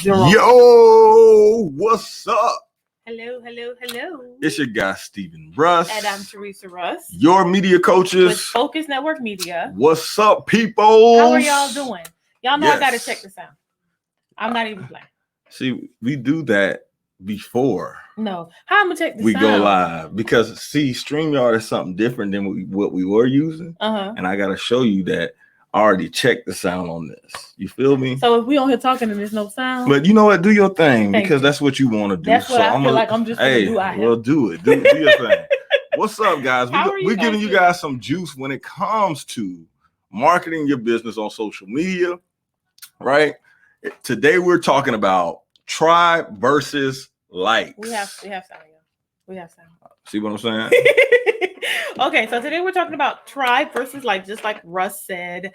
Jerome. Yo, what's up? Hello. It's your guy, Stephen Russ. And I'm Teresa Russ. Your media coaches. With Focus Network Media. What's up, people? How are y'all doing? Y'all know I got to check the sound. I'm not even playing. See, we do that before. No. How I'm going to check the sound? We go live. Because, see, StreamYard is something different than what we were using. And I got to show you that I already checked the sound on this. You feel me? So if we on here talking and there's no sound. But you know what? Do your thing. Thank because you. That's what you want to do. That's what I feel like I'm just going to do. Well, do it. Do your thing. What's up, guys? We're giving you guys some juice when it comes to marketing your business on social media, right? Today we're talking about tribe versus likes. We have sound. We have sound. See what I'm saying? Okay, so today we're talking about tribe versus like, just like Russ said.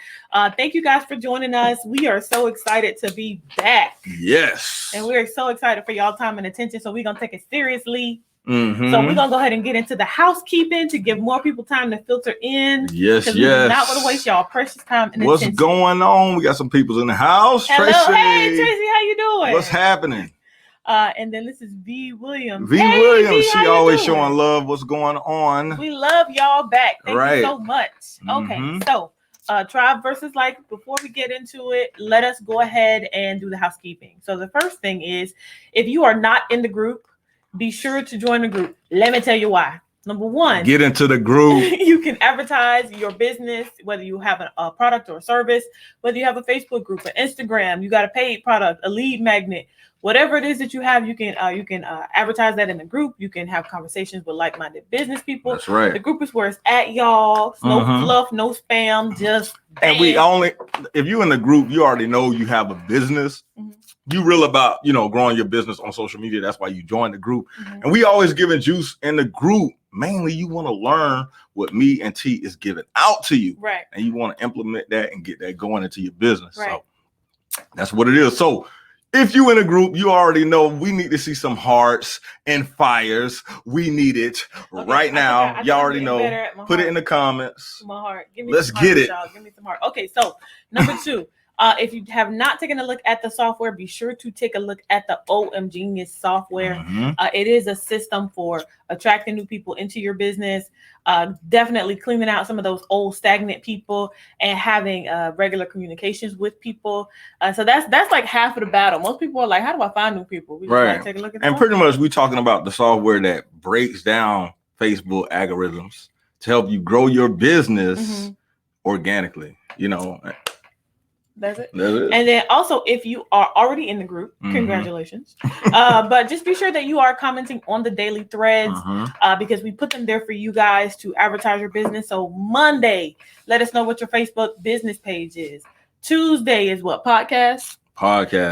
Thank you guys for joining us. We are so excited to be back. Yes. And we're so excited for y'all time and attention. So we're going to take it seriously. Mm-hmm. So we're going to go ahead and get into the housekeeping to give more people time to filter in. Yes. We're not going to waste y'all precious time and attention. What's going on? We got some people in the house. Hello. Tracy. Hey, Tracy, how you doing? What's happening? And then this is V. Williams. Williams, she always showing love. What's going on? We love y'all back. Thank you so much. Mm-hmm. Okay, so tribe versus like, before we get into it, let us go ahead and do the housekeeping. So the first thing is, if you are not in the group, be sure to join the group. Let me tell you why. Number one, get into the group. You can advertise your business, whether you have a product or a service, whether you have a Facebook group, an Instagram, you got a paid product, a lead magnet. Whatever it is that you have, you can advertise that in the group. You can have conversations with like-minded business people. That's right. The group is where it's at, y'all. No fluff, no spam, just bam. And if you're in the group, you already know you have a business. You real about, growing your business on social media. That's why you joined the group. And we always giving juice in the group. Mainly, you want to learn what me and T is giving out to you. Right. And you want to implement that and get that going into your business. Right. So that's what it is. So if you in a group, you already know we need to see some hearts and fires. We need it right now. Y'all already know. Put it in the comments. My heart. Give me Let's some get heart, it. y'all. Give me some heart. Okay, so number 2. If you have not taken a look at the software, be sure to take a look at the OM Genius software. It is a system for attracting new people into your business, definitely cleaning out some of those old stagnant people and having regular communications with people. So that's like half of the battle. Most people are like, how do I find new people? We just like, take a look at and pretty much we're talking about the software that breaks down Facebook algorithms to help you grow your business organically, That's it. And then also, if you are already in the group, congratulations. But just be sure that you are commenting on the daily threads because we put them there for you guys to advertise your business. So Monday, let us know what your Facebook business page is. Tuesday is what? Podcast.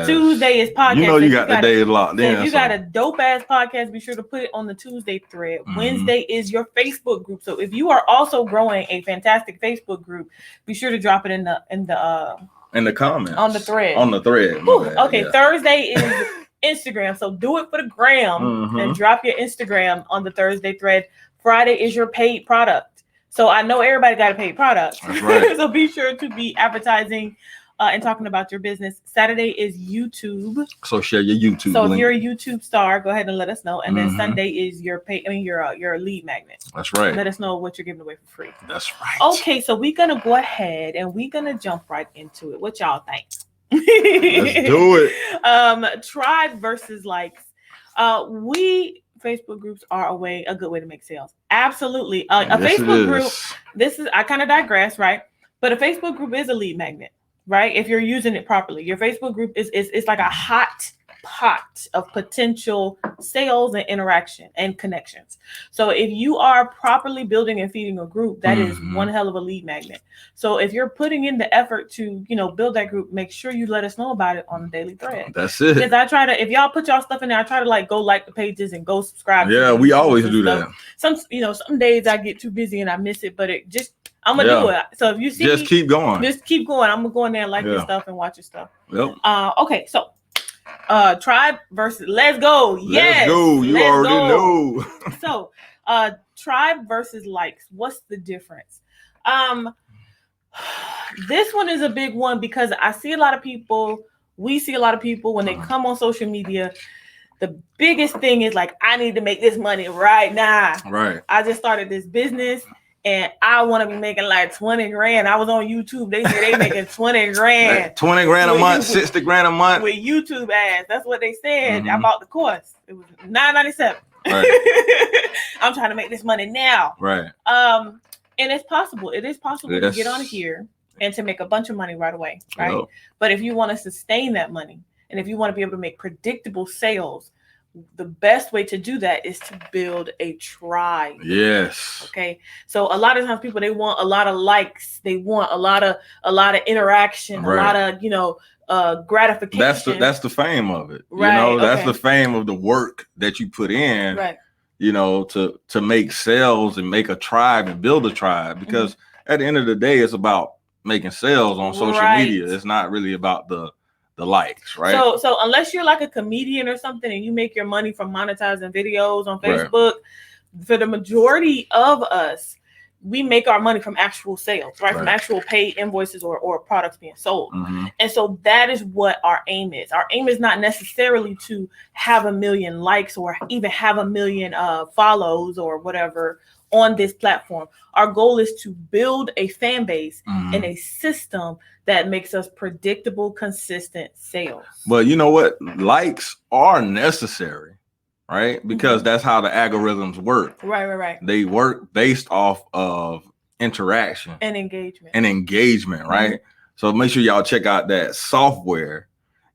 Tuesday is podcast. You got the day locked in. If you got a dope ass podcast, be sure to put it on the Tuesday thread. Wednesday is your Facebook group. So if you are also growing a fantastic Facebook group, be sure to drop it in the comments on the thread. Okay, yeah. Thursday is Instagram, so do it for the gram and drop your Instagram on the Thursday thread. Friday is your paid product. So I know everybody got a paid product. That's right. So be sure to be advertising and talking about your business. Saturday is YouTube. So share your YouTube. So link. If you're a YouTube star, go ahead and let us know. And then Sunday is your your lead magnet. That's right. Let us know what you're giving away for free. That's right. Okay, so we're gonna go ahead and we're gonna jump right into it. What y'all think? Let's do it. Tribe versus likes. Facebook groups are a good way to make sales. Absolutely. A Facebook group. I kind of digress, right? But a Facebook group is a lead magnet. Right? If you're using it properly, your Facebook group is like a hot pot of potential sales and interaction and connections. So if you are properly building and feeding a group, that is one hell of a lead magnet. So if you're putting in the effort to, build that group, make sure you let us know about it on the daily thread. That's it. Because I try to, if y'all put y'all stuff in there, I try to go like the pages and go subscribe. Yeah, we always do that. Some days I get too busy and I miss it, but I'm gonna do it. So if you see just keep going. Just keep going. I'm gonna go in there and like your stuff and watch your stuff. Yep. Okay, so tribe versus let's go. Yes. Let's go. You already know. So tribe versus likes. What's the difference? This one is a big one because I see a lot of people We see a lot of people when they come on social media, the biggest thing is like, I need to make this money right now. Right. I just started this business and I want to be making like 20 grand. I was on YouTube. They say they making 20 grand. 20 grand a month, 60 grand a month. With YouTube ads. That's what they said. I bought the course. It was $9.97. Right. I'm trying to make this money now. Right. And it's possible. It is possible to get on here and to make a bunch of money right away. Right. Yep. But if you want to sustain that money, and if you want to be able to make predictable sales, the best way to do that is to build a tribe. Yes. Okay. So a lot of times people, they want a lot of likes. They want a lot of interaction, a lot of, gratification. That's the fame of it. Right. That's the fame of the work that you put in, right. To make sales and make a tribe and build a tribe, because at the end of the day, it's about making sales on social media. It's not really about the likes, right? So unless you're like a comedian or something and you make your money from monetizing videos on Facebook, for the majority of us, we make our money from actual sales, right? From actual paid invoices or products being sold. And so that is what our aim is. Our aim is not necessarily to have 1 million likes or even have 1 million follows or whatever on this platform. Our goal is to build a fan base and a system that makes us predictable, consistent sales. But you know what? Likes are necessary, right? Because that's how the algorithms work. Right. They work based off of interaction and engagement, right? So make sure y'all check out that software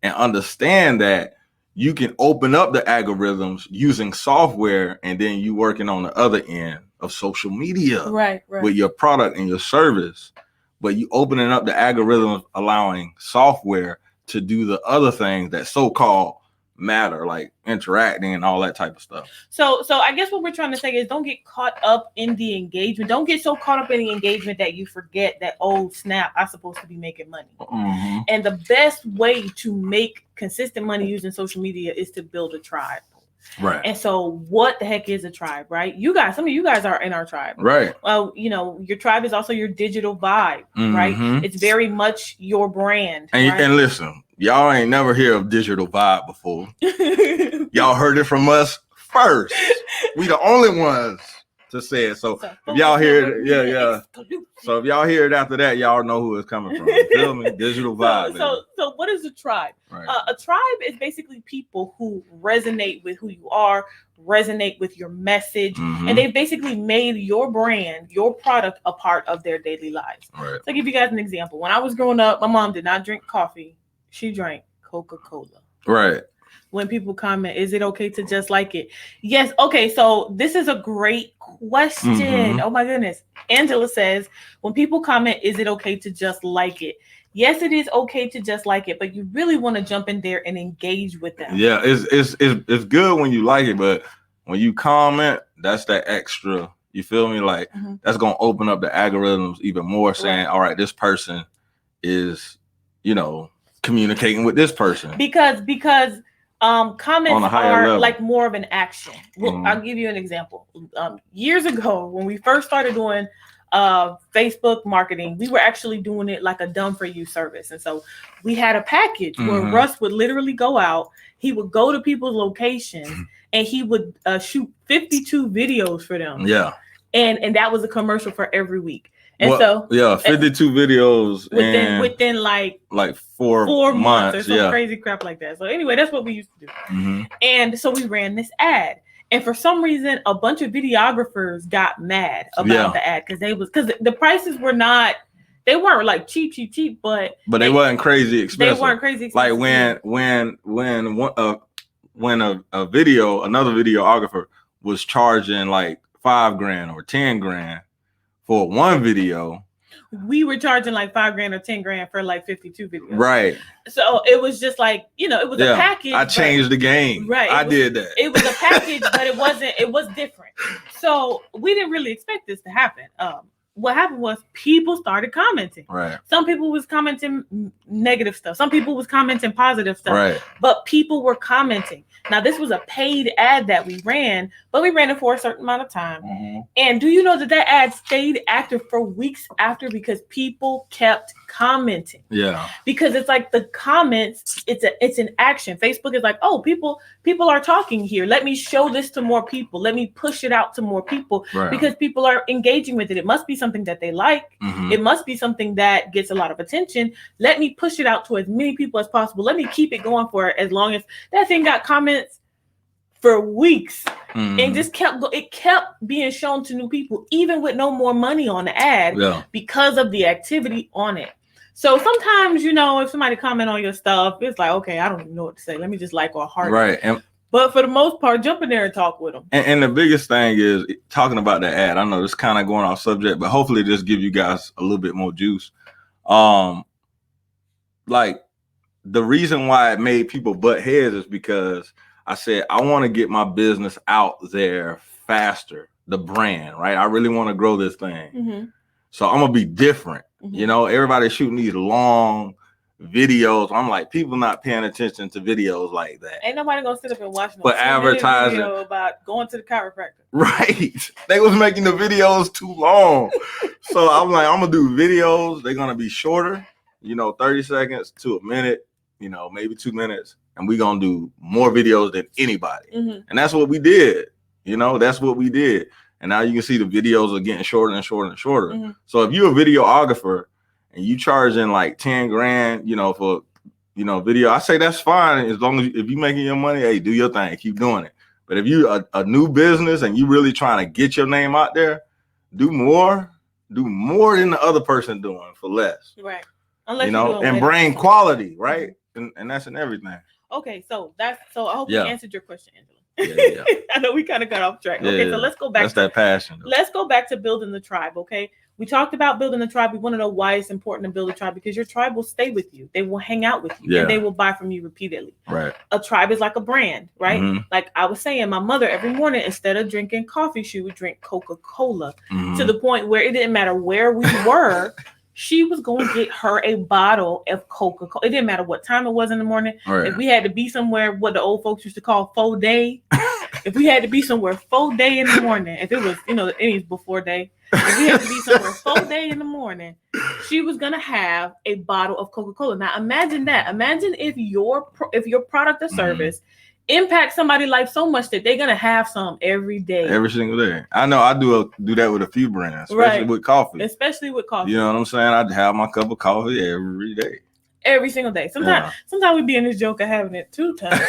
and understand that you can open up the algorithms using software, and then you working on the other end of social media, right. with your product and your service. But you opening up the algorithms, allowing software to do the other things that so-called matter, like interacting and all that type of stuff. So I guess what we're trying to say is, don't get caught up in the engagement. Don't get so caught up in the engagement that you forget that, oh snap, I'm supposed to be making money. And the best way to make consistent money using social media is to build a tribe. Right. And so what the heck is a tribe, right? Some of you guys are in our tribe. Right. Well, your tribe is also your digital vibe, right? It's very much your brand. And listen, y'all ain't never heard of digital vibe before. Y'all heard it from us first. We the only ones to say it. So if y'all hear it, So if y'all hear it after that, y'all know who it's coming from. You feel me? Digital vibe. So what is a tribe? Right. A tribe is basically people who resonate with who you are, resonate with your message, and they've basically made your brand, your product, a part of their daily lives. Right. So I'll give you guys an example. When I was growing up, my mom did not drink coffee. She drank Coca-Cola. Right. When people comment, is it okay to just like it? Yes. Okay. So this is a great question. Oh my goodness. Angela says, when people comment, is it okay to just like it? Yes, it is okay to just like it, but you really want to jump in there and engage with them. Yeah, it's good when you like it, but when you comment, that's that extra. You feel me? Like that's gonna open up the algorithms even more, saying, all right, this person is, communicating with this person. Because comments are level. like more of an action. Well, I'll give you an example. Years ago, when we first started doing Facebook marketing, we were actually doing it like a done for you service. And so we had a package where Russ would literally go out, he would go to people's locations and he would shoot 52 videos for them. Yeah. And that was a commercial for every week. And 52 videos within like 4 months or some crazy crap like that. So anyway, that's what we used to do. And so we ran this ad. And for some reason, a bunch of videographers got mad about the ad because the prices were not, they weren't like cheap, but they weren't crazy expensive. They weren't crazy expensive. Like when another videographer was charging like $5,000 or $10,000 for one video, we were charging like $5,000 or $10,000 for like 52 videos. Right. So it was just like, it was a package. I changed the game. Right. I did that. It was a package, but it was different. So we didn't really expect this to happen. What happened was people started commenting. Right. Some people was commenting negative stuff. Some people was commenting positive stuff. Right. But people were commenting. Now, this was a paid ad that we ran, but we ran it for a certain amount of time. And do you know that ad stayed active for weeks after because people kept commenting. Yeah. Because it's like the comments, it's an action. Facebook is like, oh, people are talking here. Let me show this to more people. Let me push it out to more people because people are engaging with it. It must be something that they like. It must be something that gets a lot of attention. Let me push it out to as many people as possible. Let me keep it going for as long as that thing got comments for weeks. And just kept being shown to new people, even with no more money on the ad, because of the activity on it. So sometimes, if somebody comment on your stuff, it's like, okay, I don't even know what to say. Let me just like or heart. Right. But for the most part, jump in there and talk with them. And the biggest thing is talking about the ad. I know this kind of going off subject, but hopefully this give you guys a little bit more juice. Like the reason why it made people butt heads is because I said, I want to get my business out there faster, the brand, right? I really want to grow this thing. So I'm going to be different. Everybody's shooting these long videos. I'm like, people not paying attention to videos like that. Ain't nobody going to sit up and watch but advertising video about going to the chiropractor. Right. They was making the videos too long. So I'm like, I'm going to do videos. They're going to be shorter, 30 seconds to a minute, maybe 2 minutes. And we're going to do more videos than anybody. And that's what we did. That's what we did. And now you can see the videos are getting shorter and shorter and shorter. So if you're a videographer and you charging like 10 grand, for, video, I say that's fine. As long as if you're making your money, hey, do your thing, keep doing it. But if you're a new business and you really trying to get your name out there, do more than the other person doing for less. Right. Unless and bring quality, right? And that's in everything. Okay, so I hope we answered your question, Angela. Yeah. I know we kind of got off track. Okay, so let's go back. That's that passion. Though. Let's go back to building the tribe. Okay, we talked about building the tribe. We want to know why it's important to build a tribe, because your tribe will stay with you. They will hang out with you, and they will buy from you repeatedly. Right. A tribe is like a brand, right? Like I was saying, my mother every morning, instead of drinking coffee, she would drink Coca-Cola to the point where it didn't matter where we were. She was going to get her a bottle of Coca-Cola. It didn't matter what time it was in the morning. Right. If we had to be somewhere, what the old folks used to call faux day. If we had to be somewhere faux day in the morning, if it was, it was before day. If we had to be somewhere faux day in the morning, she was going to have a bottle of Coca-Cola. Now, imagine that. Imagine if your product or service impact somebody's life so much that they're gonna have some every day, every single day. I know I do that with a few brands, especially with coffee. You know what I'm saying? I'd have my cup of coffee every day, every single day. Sometimes we be in this joke of having it 2 times.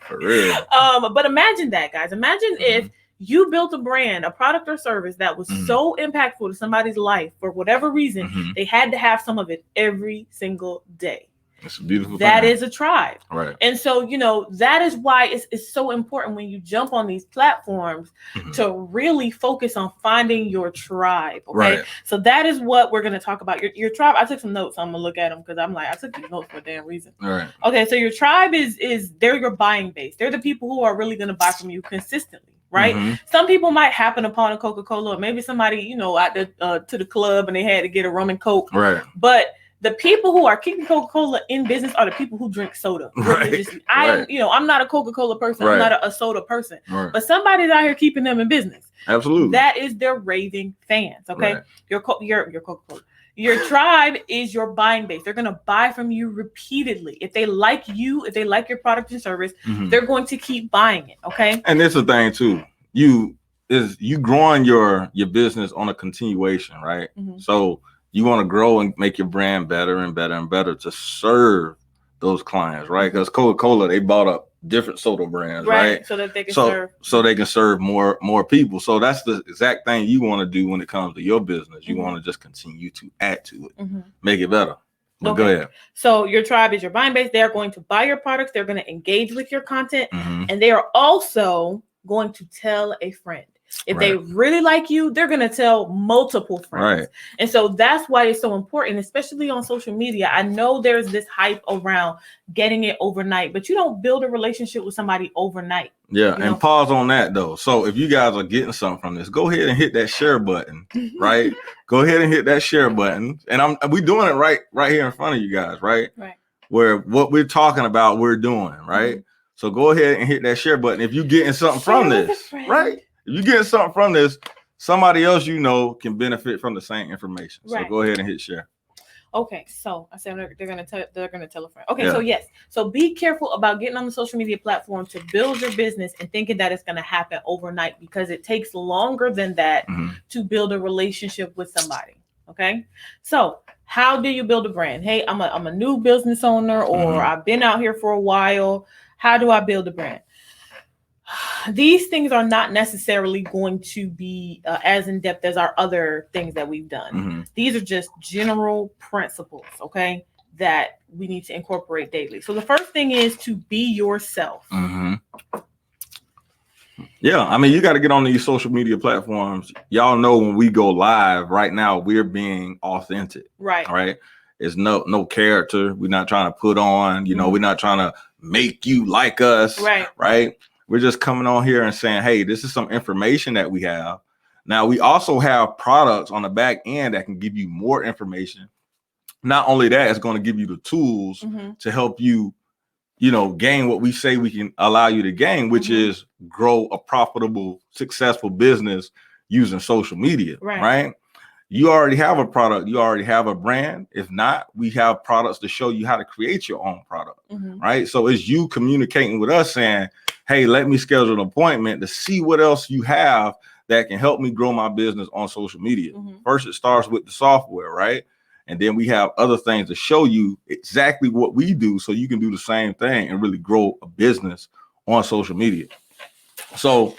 For real. But imagine that, guys. Imagine if you built a brand, a product or service that was so impactful to somebody's life for whatever reason, they had to have some of it every single day. It's a beautiful thing. That is a tribe. Right. And so, that is why it's so important when you jump on these platforms to really focus on finding your tribe. Okay. Right. So that is what we're going to talk about. Your tribe. I took some notes. So I'm going to look at them because I'm like, I took these notes for a damn reason. All right. Okay. So your tribe is they're your buying base. They're the people who are really going to buy from you consistently. Right. Some people might happen upon a Coca-Cola, or maybe somebody, out to the club and they had to get a rum and Coke. Right. But the people who are keeping Coca-Cola in business are the people who drink soda. Right. I'm not a Coca-Cola person. Right. I'm not a soda person. Right. But somebody's out here keeping them in business. Absolutely. That is their raving fans. Okay. Right. Your Coca-Cola. Your tribe is your buying base. They're going to buy from you repeatedly. If they like you, if they like your product and service, they're going to keep buying it. Okay. And it's a thing too. You growing your business on a continuation, right? So you want to grow and make your brand better and better and better to serve those clients, right? Because Coca-Cola, they bought up different soda brands, right? So that they can serve more people. So that's the exact thing you want to do when it comes to your business. You want to just continue to add to it, make it better. But go ahead. So your tribe is your buying base. They're going to buy your products. They're going to engage with your content, and they are also going to tell a friend. If they really like you, they're going to tell multiple friends. Right. And so that's why it's so important, especially on social media. I know there's this hype around getting it overnight, but you don't build a relationship with somebody overnight. Yeah. And pause on that though. So if you guys are getting something from this, go ahead and hit that share button, right? Go ahead and hit that share button. And we doing it right here in front of you guys, right? Right. Where what we're talking about, we're doing, right? So go ahead and hit that share button. If you're getting something from this, right? If you're getting something from this, somebody else can benefit from the same information. So go ahead and hit share. Okay, so I said they're gonna tell a friend. Okay, so yes, so be careful about getting on the social media platform to build your business and thinking that it's gonna happen overnight, because it takes longer than that to build a relationship with somebody. Okay, so how do you build a brand? Hey, I'm a new business owner, or I've been out here for a while. How do I build a brand? These things are not necessarily going to be as in depth as our other things that we've done. These are just general principles, okay, that we need to incorporate daily. So the first thing is to be yourself. Yeah, I mean, you got to get on these social media platforms. Y'all know when we go live right now, we're being authentic. Right. It's no character. We're not trying to put on, we're not trying to make you like us. Right. We're just coming on here and saying, hey, this is some information that we have. Now, we also have products on the back end that can give you more information. Not only that, it's going to give you the tools to help you, gain what we say we can allow you to gain, which is grow a profitable, successful business using social media. Right. You already have a product. You already have a brand. If not, we have products to show you how to create your own product. Right. So it's you communicating with us saying, hey, let me schedule an appointment to see what else you have that can help me grow my business on social media. First, it starts with the software, right? And then we have other things to show you exactly what we do so you can do the same thing and really grow a business on social media. So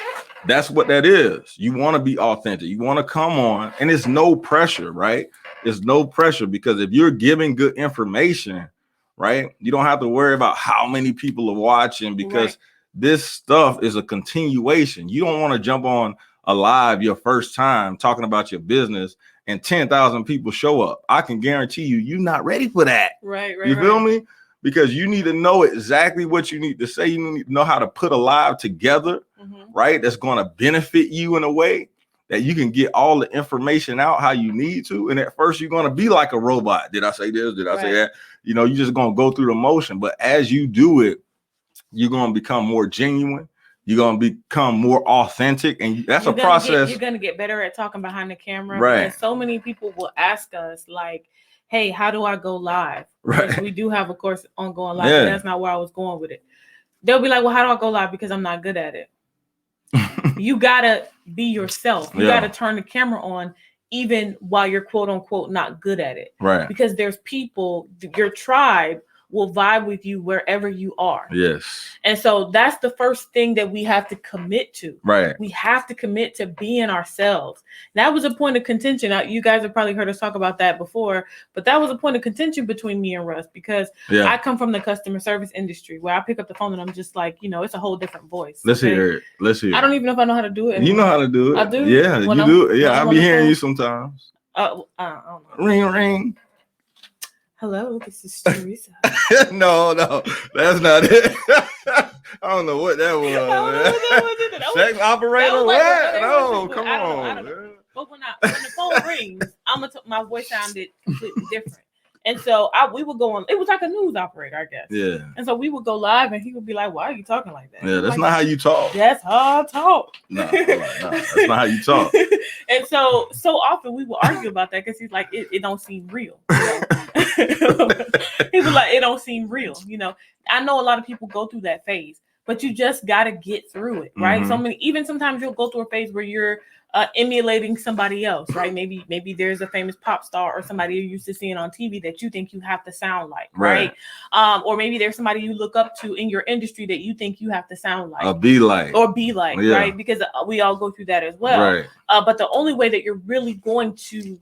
that's what that is. You want to be authentic. You want to come on, and it's no pressure, right? It's no pressure, because if you're giving good information, right, you don't have to worry about how many people are watching, because this stuff is a continuation. You don't want to jump on a live your first time talking about your business and 10,000 people show up. I can guarantee you're not ready for that. Right. You feel me? Because you need to know exactly what you need to say. You need to know how to put a live together, right? That's going to benefit you in a way that you can get all the information out how you need to. And at first, you're going to be like a robot. Did I say this? Did I say that? You're just going to go through the motion. But as you do it, you're going to become more genuine. You're going to become more authentic. And that's a process. You're going to get better at talking behind the camera. Right. Because so many people will ask us, like, hey, how do I go live? Right. We do have a course on going live. But that's not where I was going with it. They'll be like, well, how do I go live? Because I'm not good at it. You got to be yourself. You got to turn the camera on even while you're quote unquote not good at it. Right. Because there's people, your tribe will vibe with you wherever you are. Yes. And so that's the first thing that we have to commit to. Right. We have to commit to being ourselves. That was a point of contention. Now, you guys have probably heard us talk about that before, but that was a point of contention between me and Russ, because I come from the customer service industry where I pick up the phone and I'm just like, it's a whole different voice. Let's hear it. I don't even know if I know how to do it anymore. You know how to do it. I do. Yeah, you do it. Yeah, I'll be hearing you sometimes. I don't know. Ring. Hello, this is Teresa. No, that's not it. I don't know what that was. Sex operator? What? No, come on. I don't know. But when the phone rings, my voice sounded completely different. And so we would go on. It was like a news operator, I guess. Yeah. And so we would go live, and he would be like, "Why are you talking like that?" Yeah, that's not how you talk. That's how I talk. No, that's not how you talk. And so often we would argue about that, because he's like, "It don't seem real." He was like, "It don't seem real." I know a lot of people go through that phase, but you just got to get through it, right? Even sometimes you'll go through a phase where you're emulating somebody else, right? Maybe there's a famous pop star or somebody you're used to seeing on TV that you think you have to sound like, right? Or maybe there's somebody you look up to in your industry that you think you have to sound like, or be like, right? Because we all go through that as well. Right. But the only way that you're really going to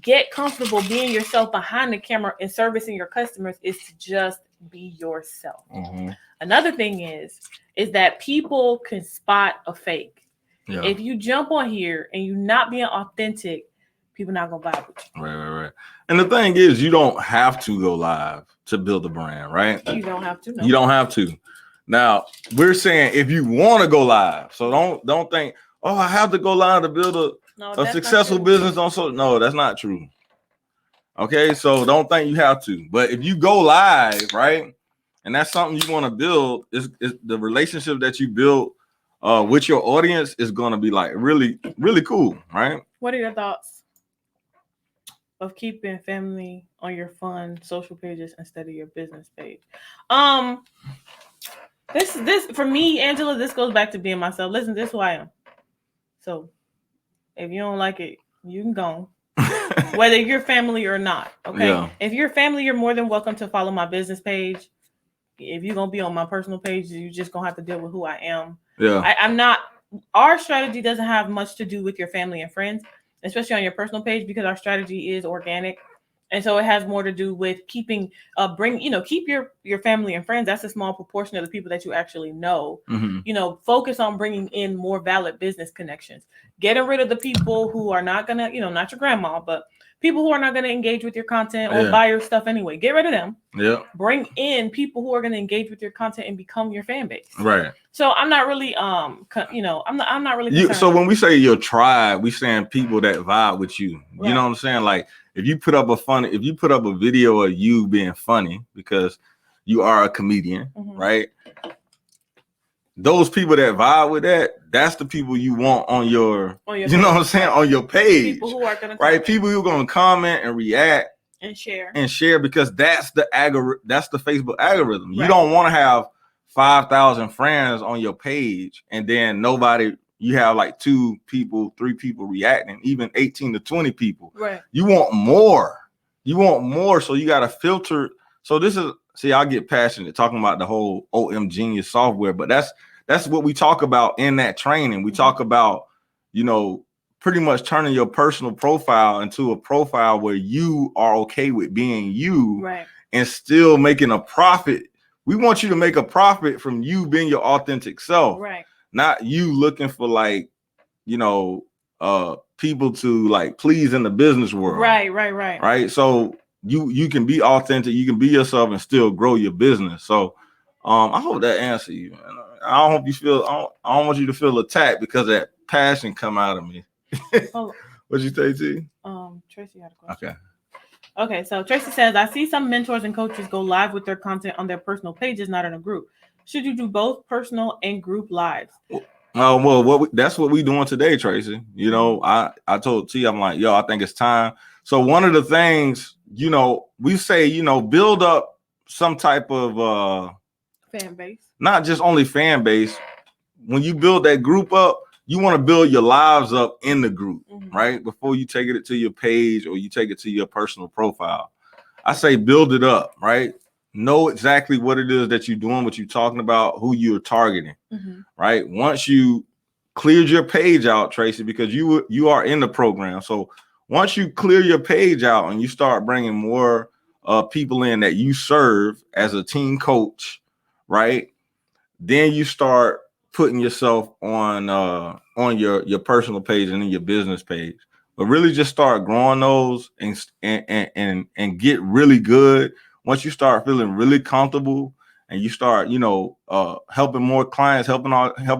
get comfortable being yourself behind the camera and servicing your customers is to just be yourself. Another thing is that people can spot a fake. Yeah. If you jump on here and you're not being authentic, people not gonna vibe with you. Right. And the thing is, you don't have to go live to build a brand, right? You don't have to. No. You don't have to. Now, we're saying if you want to go live, so don't think, oh, I have to go live to build a successful business on social. No, that's not true. Okay, so don't think you have to. But if you go live, right, and that's something you want to build, is the relationship that you build with your audience is going to be like really, really cool, right? What are your thoughts? of keeping family on your fun social pages instead of your business page. This for me, Angela, this goes back to being myself. Listen, this is who I am. So if you don't like it, you can go. Whether you're family or not. Okay. Yeah. If you're family, you're more than welcome to follow my business page. If you're gonna be on my personal page, you're just gonna have to deal with who I am. Yeah. I'm not. Our strategy doesn't have much to do with your family and friends, especially on your personal page, because our strategy is organic. And so it has more to do with keeping, keep your family and friends. That's a small proportion of the people that you actually know. Mm-hmm. Focus on bringing in more valid business connections. Getting rid of the people who are not gonna, not your grandma, but people who are not gonna engage with your content or buy your stuff anyway. Get rid of them. Yeah. Bring in people who are gonna engage with your content and become your fan base. Right. So I'm not really, I'm not really. So when we say your tribe, we saying people that vibe with you. Right. You know what I'm saying? Like, if you put up a video of you being funny because you are a comedian, mm-hmm. right? Those people that vibe with that, that's the people you want on your you know what I'm saying, right. on your page. People who are gonna comment. People who are gonna comment and react and share because that's the Facebook algorithm. Right. You don't want to have 5,000 friends on your page and then you have like 2 people, 3 people reacting, even 18 to 20 people. Right. You want more. So you got to filter. So I get passionate talking about the whole OM Genius software, but that's what we talk about in that training. We mm-hmm. talk about, pretty much turning your personal profile into a profile where you are okay with being you, right. and still making a profit. We want you to make a profit from you being your authentic self. Right. Not you looking for people to please in the business world. Right. So you can be authentic, you can be yourself and still grow your business. So I hope that answers you, man. I don't want you to feel attacked because that passion come out of me. What'd you say, T? Tracy had a question. Okay, so Tracy says, I see some mentors and coaches go live with their content on their personal pages, not in a group. Should you do both personal and group lives? That's what we doing today, Tracy. I told T, I'm like, I think it's time. So one of the things, we say, build up some type of fan base. Not just only fan base. When you build that group up, you want to build your lives up in the group, mm-hmm. right? Before you take it to your page or you take it to your personal profile. I say build it up, right? Know exactly what it is that you're doing, what you're talking about, who you're targeting, mm-hmm. right? Once you cleared your page out, Tracy, because you are in the program. So once you clear your page out and you start bringing more people in that you serve as a team coach, right? Then you start putting yourself on your personal page and then your business page. But really just start growing those and get really good. Once you start feeling really comfortable and you start, helping more clients, helping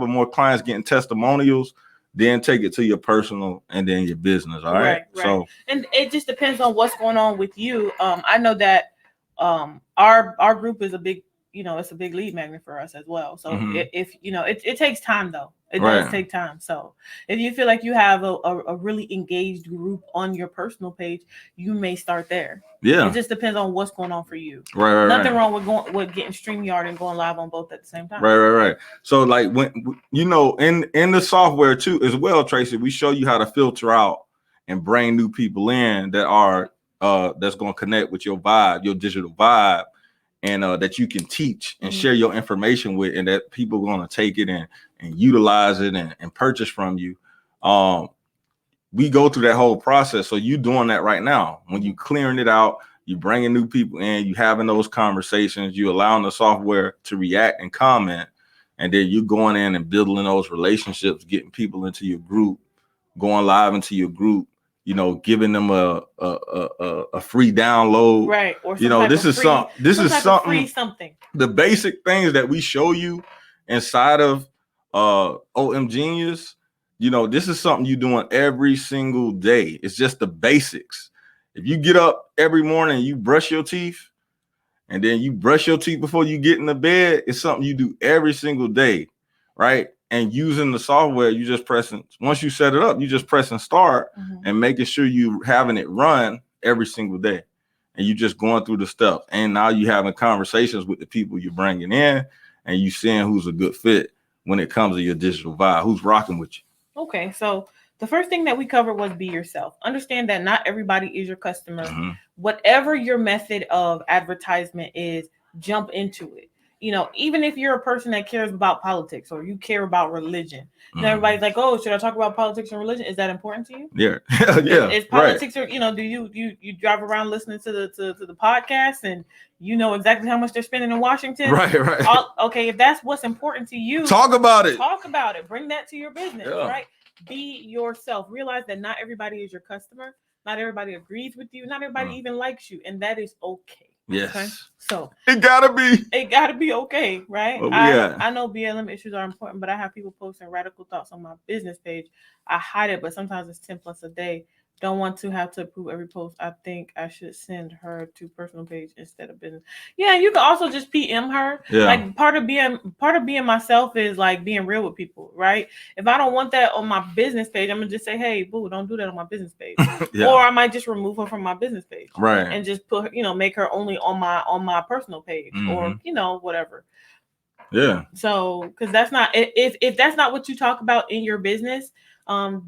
more clients getting testimonials, then take it to your personal and then your business. All right. So, and it just depends on what's going on with you. I know that our group is a big, it's a big lead magnet for us as well. So mm-hmm. if it takes time though. It does take time. So if you feel like you have a really engaged group on your personal page, you may start there. Yeah. It just depends on what's going on for you. Right. Nothing wrong with getting StreamYard and going live on both at the same time. Right. So when in the software too as well, Tracy, we show you how to filter out and bring new people in that are that's going to connect with your vibe, your digital vibe. And that you can teach and share your information with, and that people are going to take it and utilize it and purchase from you. We go through that whole process. So you doing that right now. When you clearing it out, you bringing new people in, you having those conversations, you allowing the software to react and comment, and then you going in and building those relationships, getting people into your group, going live into your group. Giving them a free download, right? Or this is something. The basic things that we show you inside of OM Genius, this is something you're doing every single day. It's just the basics. If you get up every morning, you brush your teeth, and then you brush your teeth before you get in the bed, it's something you do every single day, right? And using the software, once you set it up, you just pressing start and making sure you having it run every single day. And you just going through the steps. And now you having conversations with the people you're bringing in, and you seeing who's a good fit when it comes to your digital vibe, who's rocking with you. Okay, so the first thing that we covered was be yourself. Understand that not everybody is your customer. Whatever your method of advertisement is, jump into it. You know, even if you're a person that cares about politics or you care about religion, you know, everybody's like, "Oh, should I talk about politics and religion? Is that important to you?" Yeah, Is politics, or, you know, do you drive around listening to the podcast and you know exactly how much they're spending in Washington? Right. Okay, if that's what's important to you, talk about it. Bring that to your business, right? Be yourself. Realize that not everybody is your customer. Not everybody agrees with you. Not everybody even likes you, and that is okay. Yes. Okay? So it gotta be okay, right? I know BLM issues are important, but I have people posting radical thoughts on my business page. I hide it, but sometimes it's 10 plus a day. Don't want to have to approve every post. I think I should send her to personal page instead of business. Yeah, you can also just PM her. Yeah. Like part of being myself is like being real with people, right? If I don't want that on my business page, I'm gonna just say, hey, boo, don't do that on my business page. Or I might just remove her from my business page. Right. And just put her, you know, make her only on my personal page or, you know, whatever. Yeah. So, because that's not, if that's not what you talk about in your business,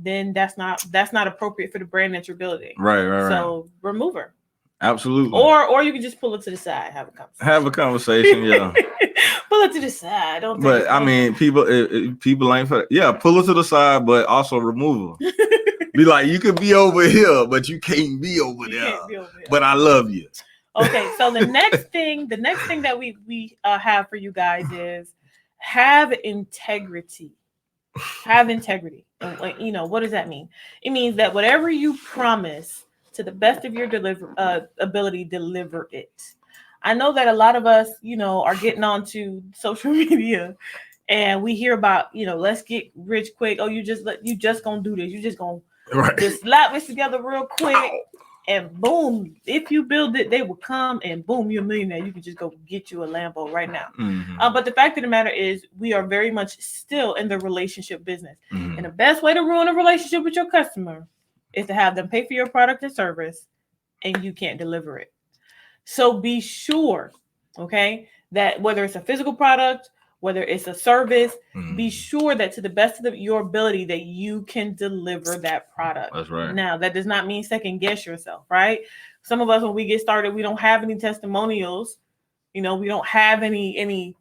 then that's not appropriate for the brand that you're building. Right. So remove her. Absolutely. Or you can just pull it to the side, have a conversation. Yeah. Pull it to the side. But I mean, people ain't for that. Yeah, pull it to the side, but also remove her. Be like, you could be over here, but you can't be over there. But I love you. Okay, so the next thing that we have for you guys is have integrity. Have integrity. And, you know, what does that mean? It means that whatever you promise, to the best of your ability, deliver it. I know that a lot of us, you know, are getting onto social media and we hear about, you know, let's get rich quick. Oh, you just gonna do this. You just gonna just slap this together real quick. And boom, if you build it, they will come and boom, you're a millionaire. You can just go get you a Lambo right now. But the fact of the matter is we are very much still in the relationship business. And the best way to ruin a relationship with your customer is to have them pay for your product and service and you can't deliver it. So be sure, okay, that whether it's a physical product, whether it's a service, be sure that to the best of your ability that you can deliver that product. That's right. Now, that does not mean second guess yourself, right? Some of us, when we get started, we don't have any testimonials. You know, we don't have any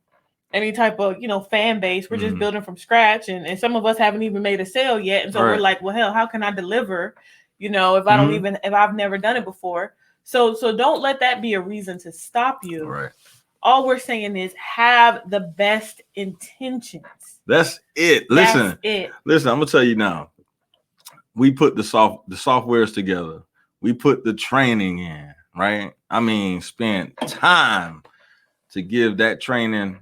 type of, you know, fan base. We're just building from scratch. And some of us haven't even made a sale yet. And so we're like, well, hell, how can I deliver, you know, if I've never done it before? So don't let that be a reason to stop you. Right. All we're saying is have the best intentions. That's it. Listen, I'm gonna tell you now. We put the softwares together. We put the training in, right? I mean, spend time to give that training,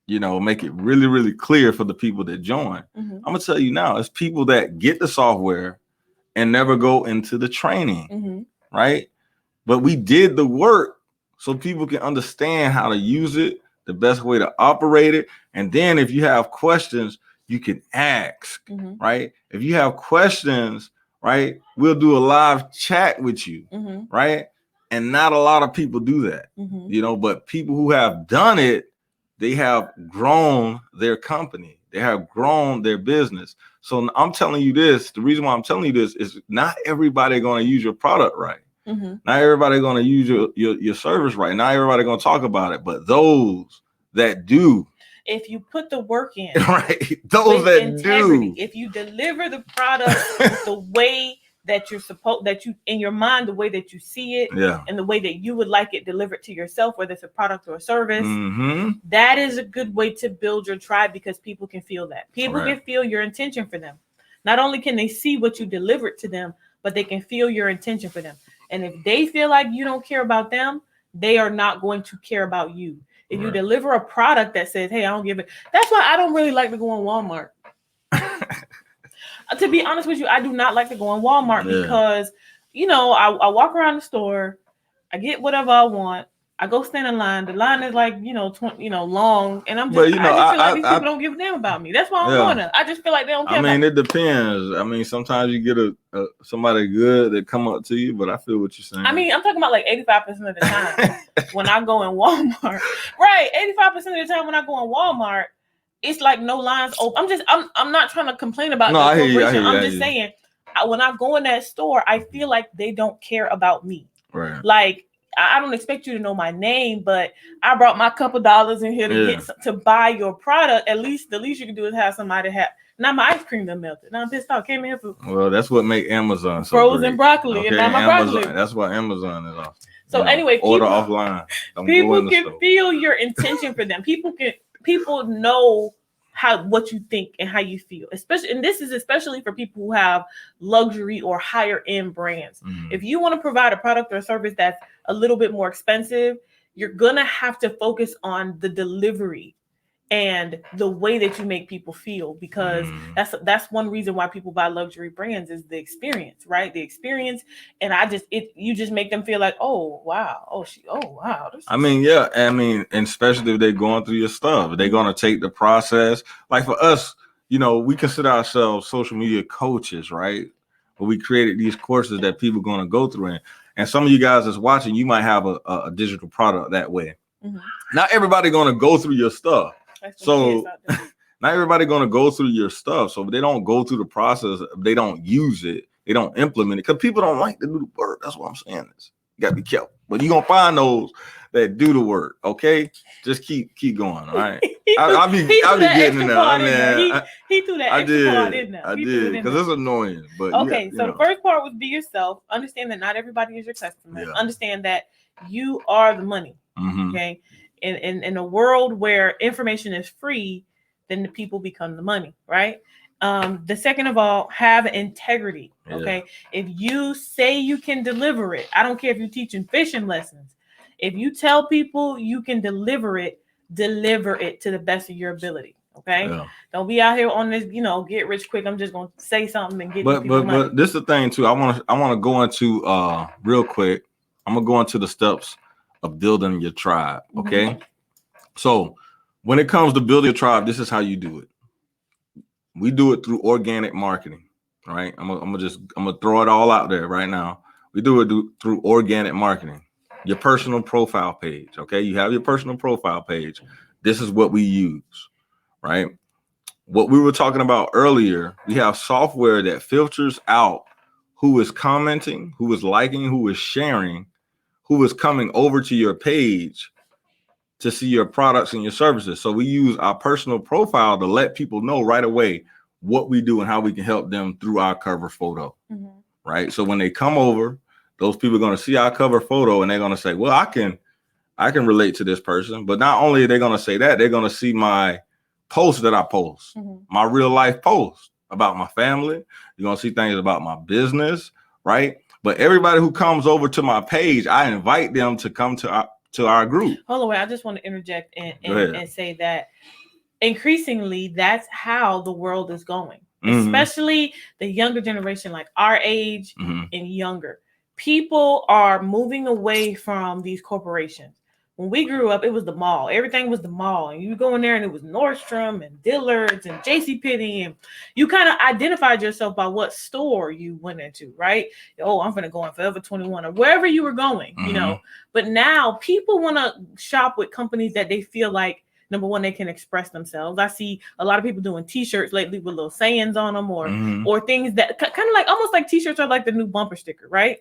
you know, make it really, really clear for the people that join. I'm gonna tell you now, it's people that get the software and never go into the training, right? But we did the work so people can understand how to use it, the best way to operate it. And then if you have questions, you can ask, right? If you have questions, right, we'll do a live chat with you, right? And not a lot of people do that, you know, but people who have done it, they have grown their company. They have grown their business. So I'm telling you this, the reason why I'm telling you this is not everybody going to use your product right. Not everybody going to use your service right. Not everybody going to talk about it, but those that do. If you put the work in, right? Those that integrity, do. If you deliver the product the way that you're supposed, that you in your mind, the way that you see it, and the way that you would like it delivered to yourself, whether it's a product or a service, that is a good way to build your tribe because people can feel that. People can feel your intention for them. Not only can they see what you delivered to them, but they can feel your intention for them. And if they feel like you don't care about them, they are not going to care about you. If you deliver a product that says, hey, I don't give it. That's why I don't really like to go on Walmart. To be honest with you, I do not like to go on Walmart because, you know, I walk around the store, I get whatever I want, I go stand in line. The line is like, 20, long, and I'm just, I just feel like these people don't give a damn about me. That's why I'm going there. I just feel like they don't care. It depends. Sometimes you get somebody good that come up to you, but I feel what you're saying. I'm talking about like 85% of the time when I go in Walmart. Right, 85% of the time when I go in Walmart, it's like no lines open. I'm not trying to complain about the corporation. I'm just saying, when I go in that store, I feel like they don't care about me. Right. Like, I don't expect you to know my name, but I brought my couple dollars in here to buy your product. At least the least you can do is have somebody have. Now my ice cream done melted. Now I'm pissed off. Came in here for. Well, that's what make Amazon so frozen great. broccoli, and now my broccoli. That's why Amazon is off. So anyway, order offline. People can feel your intention for them. People know what you think and how you feel, and this is especially for people who have luxury or higher end brands. If you want to provide a product or a service that's a little bit more expensive, you're gonna have to focus on the delivery and the way that you make people feel, because that's one reason why people buy luxury brands is the experience, right? The experience, and you just make them feel like, oh wow, and especially if they're going through your stuff, they're gonna take the process. Like for us, we consider ourselves social media coaches, right? But we created these courses that people are gonna go through, and some of you guys that's watching, you might have a digital product that way. Not everybody gonna go through your stuff. So not everybody gonna go through your stuff. So if they don't go through the process, they don't use it, they don't implement it, because people don't like to do the work. That's what I'm saying. You gotta be careful. But you're gonna find those that do the work. Okay, just keep going. All right. I'll be getting in there. He threw that extra part in there. I did because it's annoying. But okay, so the first part was be yourself. Understand that not everybody is your customer. Yeah. Understand that you are the money. Okay. In a world where information is free, then the people become the money, right? The second of all, have integrity. Okay. If you say you can deliver it, I don't care if you're teaching fishing lessons. If you tell people you can deliver it to the best of your ability. Okay. Yeah. Don't be out here on this, get rich quick. I'm just gonna say something and get people money. But this is the thing too. I want to go into real quick. I'm gonna go into the steps of building your tribe. Okay. So when it comes to building a tribe, this is how you do it. We do it through organic marketing, right? I'm gonna throw it all out there right now. We do it through organic marketing. Your personal profile page. Okay. You have your personal profile page. This is what we use, right? What we were talking about earlier, we have software that filters out who is commenting, who is liking, who is sharing, who is coming over to your page to see your products and your services. So we use our personal profile to let people know right away what we do and how we can help them through our cover photo, right? So when they come over, those people are going to see our cover photo and they're going to say, well, I can relate to this person. But not only are they going to say that, they're going to see my posts that I post, my real life posts about my family. You're going to see things about my business, right? But everybody who comes over to my page, I invite them to come to our group. Hold on, wait. I just want to interject and say that increasingly, that's how the world is going, especially the younger generation, like our age and younger. People are moving away from these corporations. When we grew up, it was the mall. Everything was the mall. And you go in there and it was Nordstrom and Dillard's and JCPenney. And you kind of identified yourself by what store you went into, right? Oh, I'm going to go in Forever 21 or wherever you were going, But now people want to shop with companies that they feel like, number one, they can express themselves. I see a lot of people doing T-shirts lately with little sayings on them or things that kind of like almost like T-shirts are like the new bumper sticker, right?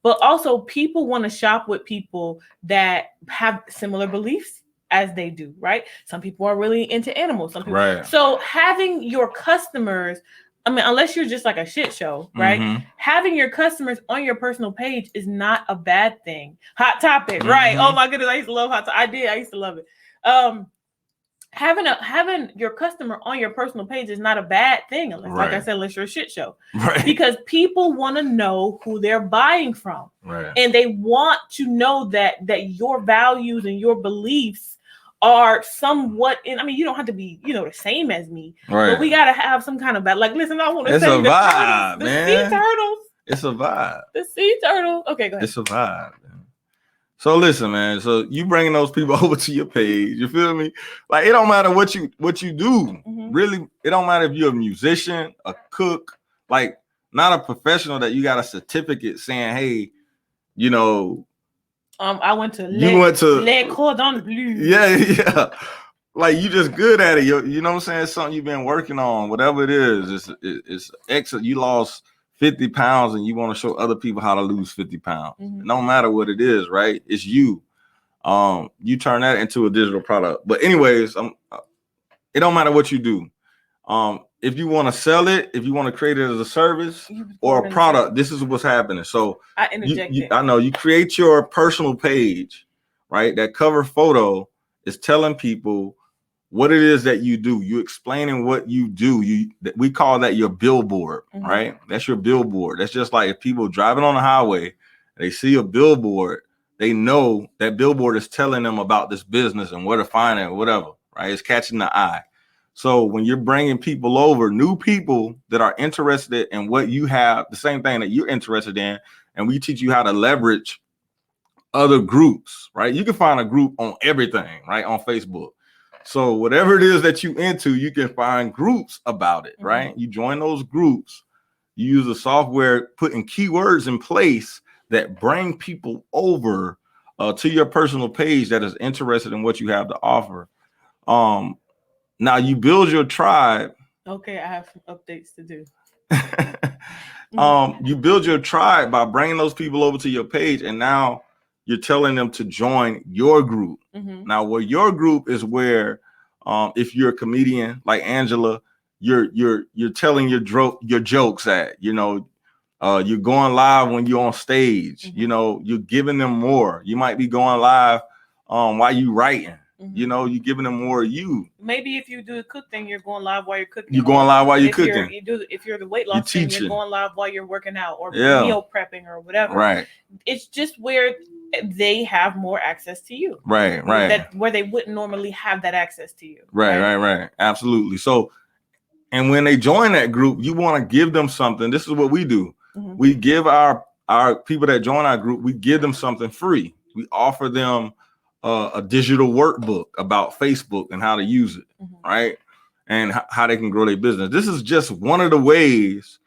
But also people want to shop with people that have similar beliefs as they do, right? Some people are really into animals. Some people. Right. So having your customers, unless you're just like a shit show, right? Having your customers on your personal page is not a bad thing. Hot topic, right? Oh my goodness, I used to love hot topic. I used to love it. Having your customer on your personal page is not a bad thing, like I said, unless you're a shit show, right? Because people want to know who they're buying from, right? And they want to know that your values and your beliefs are somewhat you don't have to be, the same as me, right? But we got to have some kind of listen, I want to say the sea turtles. It's a vibe. The sea turtles. Okay, go ahead. It's a vibe. So listen, man. So you bringing those people over to your page. You feel me? Like it don't matter what you do. Really, it don't matter if you're a musician, a cook, like not a professional that you got a certificate saying, hey, you know, I went to Les Cordon Bleu. Yeah. Like you just good at it. You know what I'm saying? It's something you've been working on, whatever it is. It's excellent. You lost 50 pounds and you want to show other people how to lose 50 pounds. No matter what it is, right? It's you. You turn that into a digital product. But anyways, it don't matter what you do. If you want to sell it, if you want to create it as a service or a product, this is what's happening. So I interjected. I know you create your personal page, right? That cover photo is telling people what it is that you do. You explaining what you do. We call that your billboard, right? That's your billboard. That's just like if people driving on the highway, they see a billboard, they know that billboard is telling them about this business and where to find it or whatever, right? It's catching the eye. So when you're bringing people over, new people that are interested in what you have, the same thing that you're interested in, and we teach you how to leverage other groups, right? You can find a group on everything, right? On Facebook. So whatever it is that you into, you can find groups about it, right? You join those groups, you use the software, putting keywords in place that bring people over to your personal page that is interested in what you have to offer. Now you build your tribe. Okay, I have some updates to do. You build your tribe by bringing those people over to your page, and now you're telling them to join your group. Now, where your group is where, if you're a comedian like Angela, you're telling your jokes at. You know, you're going live when you're on stage. You know, you're giving them more. You might be going live while you writing. You know, you're giving them more of you. Maybe if you do the cook thing, you're going live while you're cooking. You're going live while you're cooking. If you're the weight loss thing, you're going live while you're working out or meal prepping or whatever. Right. It's just where they have more access to you. Right. Where they wouldn't normally have that access to you. Right. Absolutely. So, and when they join that group, you want to give them something. This is what we do. We give our people that join our group, we give them something free. We offer them a digital workbook about Facebook and how to use it, right? And how they can grow their business. This is just one of the ways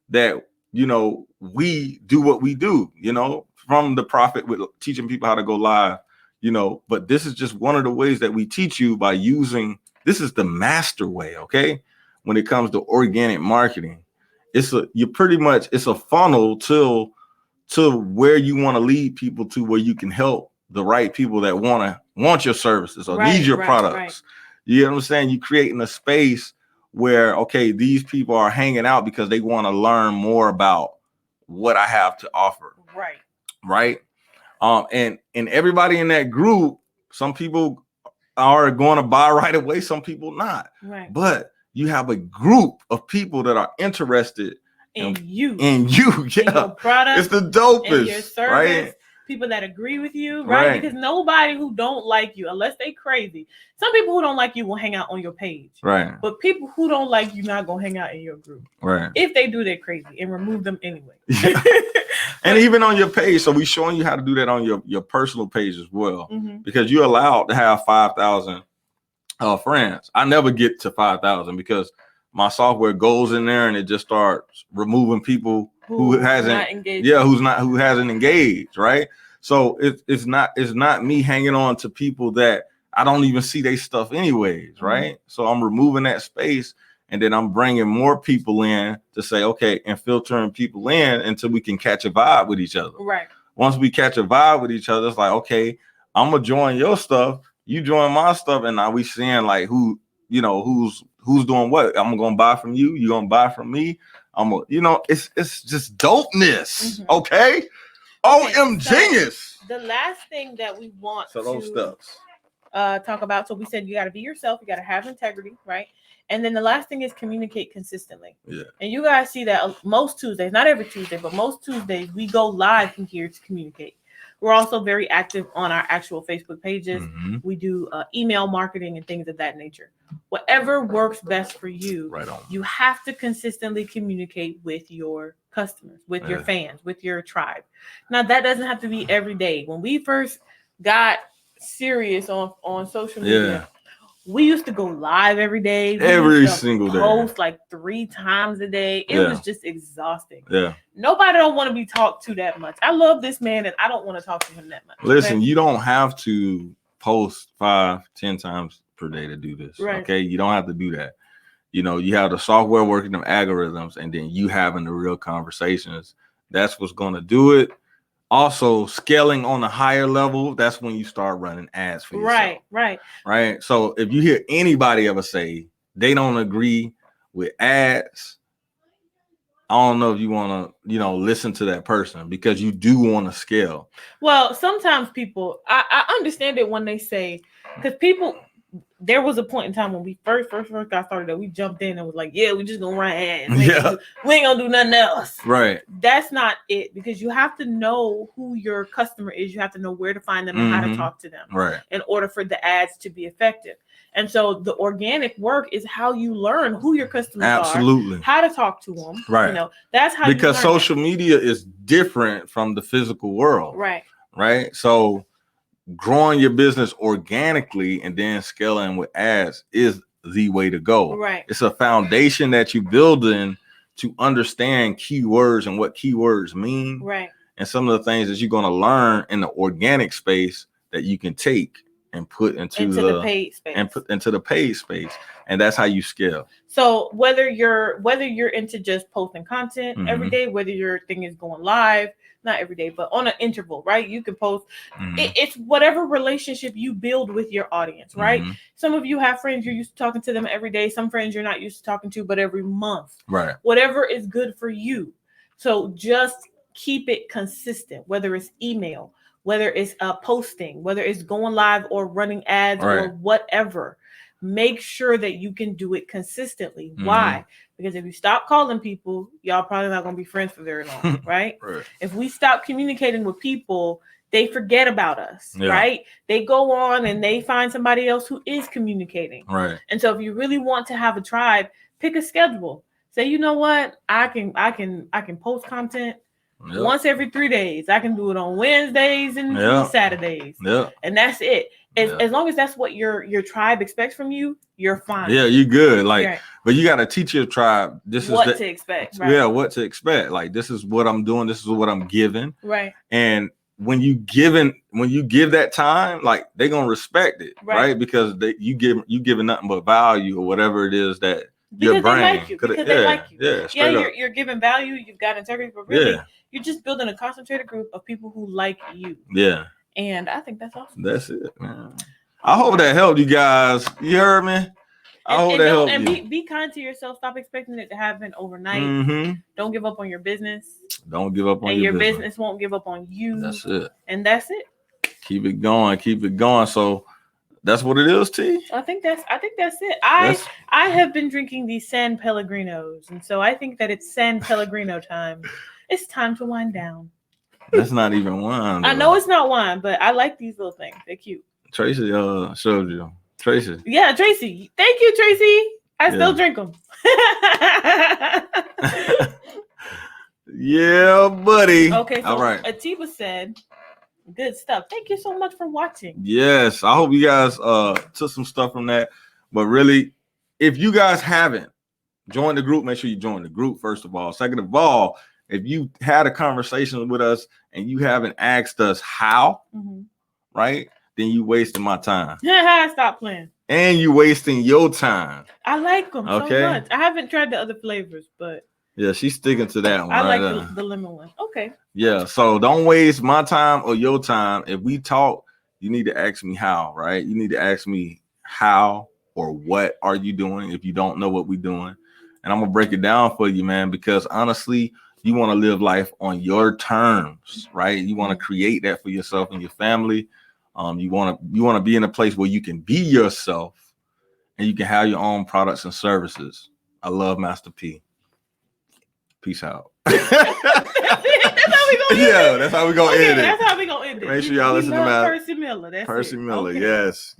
that, you know, we do what we do, you know, from the profit with teaching people how to go live, you know, but this is just one of the ways that we teach you by using, this is the master way, okay? When it comes to organic marketing, it's a funnel to where you want to lead people to, where you can help the right people that want your services or need your products. You know what I'm saying? You creating a space where, okay, these people are hanging out because they want to learn more about what I have to offer. Right. And everybody in that group, some people are going to buy right away, some people not. But you have a group of people that are interested in you. Yeah. In your product, it's the dopest. In your service. Right? People that agree with you, right? Because nobody who don't like you, unless they crazy. Some people who don't like you will hang out on your page. But people who don't like you not gonna hang out in your group. If they do, they're crazy, and remove them anyway. And even on your page, so we're showing you how to do that on your personal page as well, because you're allowed to have 5,000 friends. I never get to 5,000 because my software goes in there and it just starts removing people who hasn't engaged, right? So it's not me hanging on to people that I don't even see their stuff anyways, right? So I'm removing that space, and then I'm bringing more people in to say, okay, and filtering people in until we can catch a vibe with each other. Once we catch a vibe with each other, it's like, okay, I'm gonna join your stuff, you join my stuff, and now we seeing like who's doing what. I'm gonna buy from you, you're gonna buy from me. It's just dopeness. Okay. Genius. The last thing that we want those steps talk about. So we said you got to be yourself, you got to have integrity, right? And then the last thing is communicate consistently. And you guys see that most Tuesdays, not every Tuesday, but most Tuesdays, we go live from here to communicate. We're also very active on our actual Facebook pages. Mm-hmm. We do email marketing and things of that nature. Whatever works best for you, Right on. you have to consistently communicate with your customers, with your fans, with your tribe. Now, that doesn't have to be every day. When we first got serious on social media, we used to go live every day. Every single day. Post like 3 times a day. It was just exhausting. Yeah. Nobody don't want to be talked to that much. I love this man and I don't want to talk to him that much. Listen, you don't have to post 5-10 times per day to do this. Right. Okay. You don't have to do that. You know, you have the software working them algorithms and then you having the real conversations. That's what's going to do it. Also, scaling on a higher level, that's when you start running ads for yourself. Right. So if you hear anybody ever say they don't agree with ads, I don't know if you want to, listen to that person because you do want to scale. Well, sometimes people, I understand it when they say, because people, there was a point in time when we first got started that we jumped in and was like, yeah, we just gonna run ads. We ain't gonna do nothing else. Right. That's not it, because you have to know who your customer is. You have to know where to find them and how to talk to them. Right. In order for the ads to be effective. And so the organic work is how you learn who your customers are, how to talk to them. Right. That's how because social media is different from the physical world. Right. Right. So growing your business organically and then scaling with ads is the way to go. Right. It's a foundation that you build in to understand keywords and what keywords mean. Right. And some of the things that you're going to learn in the organic space that you can take and put into the paid space. And put into the paid space. And that's how you scale. So whether you're into just posting content every day, whether your thing is going live, not every day, but on an interval, right? You can post. It's whatever relationship you build with your audience, right? Some of you have friends you're used to talking to them every day. Some friends you're not used to talking to, but every month. Right. Whatever is good for you. So just keep it consistent, whether it's email, whether it's posting, whether it's going live or running ads or whatever. Make sure that you can do it consistently. Why? Because if you stop calling people, y'all probably not going to be friends for very long, right? If we stop communicating with people, they forget about us, right? They go on and they find somebody else who is communicating. Right. And so if you really want to have a tribe, pick a schedule. Say, you know what? I can post content once every 3 days. I can do it on Wednesdays and Saturdays. And that's it. As long as that's what your tribe expects from you, you're fine. Yeah, you're good. But you got to teach your tribe what to expect. Right? Yeah, what to expect. Like, this is what I'm doing. This is what I'm giving. Right. And when you give that time, like, they're gonna respect it, right? Because you giving nothing but value or whatever it is that your brain. They like you. Yeah, you're giving value. You've got integrity, but really, you're just building a concentrated group of people who like you. Yeah. And I think that's awesome. That's it, man. I hope that helped you guys. You heard me? I hope that helped you. And be kind to yourself. Stop expecting it to happen overnight. Don't give up on your business. Don't give up on your business. And your business won't give up on you. That's it. And that's it. Keep it going. Keep it going. So that's what it is, T. I think that's it. I have been drinking these San Pellegrinos, and so I think that it's San Pellegrino time. It's time to wind down. That's not even wine. Though. I know it's not wine, but I like these little things. They're cute. Tracy showed you. Tracy. Yeah, Tracy. Thank you, Tracy. I still drink them. Yeah, buddy. Okay, so all right. Atiba said, good stuff. Thank you so much for watching. Yes, I hope you guys took some stuff from that. But really, if you guys haven't joined the group, make sure you join the group, first of all. Second of all, if you had a conversation with us and you haven't asked us how, right, then you wasting my time. Stop playing. And you wasting your time. I like them so much. I haven't tried the other flavors, but yeah, she's sticking to that one. I like the lemon one. Okay. Yeah, so don't waste my time or your time. If we talk, you need to ask me how, right? You need to ask me how or what are you doing if you don't know what we're doing. And I'm gonna break it down for you, man, because honestly, you want to live life on your terms, right? You want to create that for yourself and your family. You want to be in a place where you can be yourself and you can have your own products and services. I love Master P. Peace out. That's how we we gonna end it? Yeah, that's how we gonna end it. That's how we gonna end it. Make sure y'all listen to Percy Miller. That's Percy it. Miller. Okay. Yes.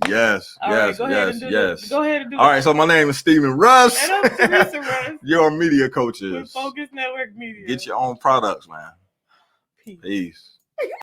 All right, go ahead and do All right, so my name is Stephen Russ. And I'm Teresa Russ. Your media coaches. With Focus Network Media. Get your own products, man. Peace. Peace.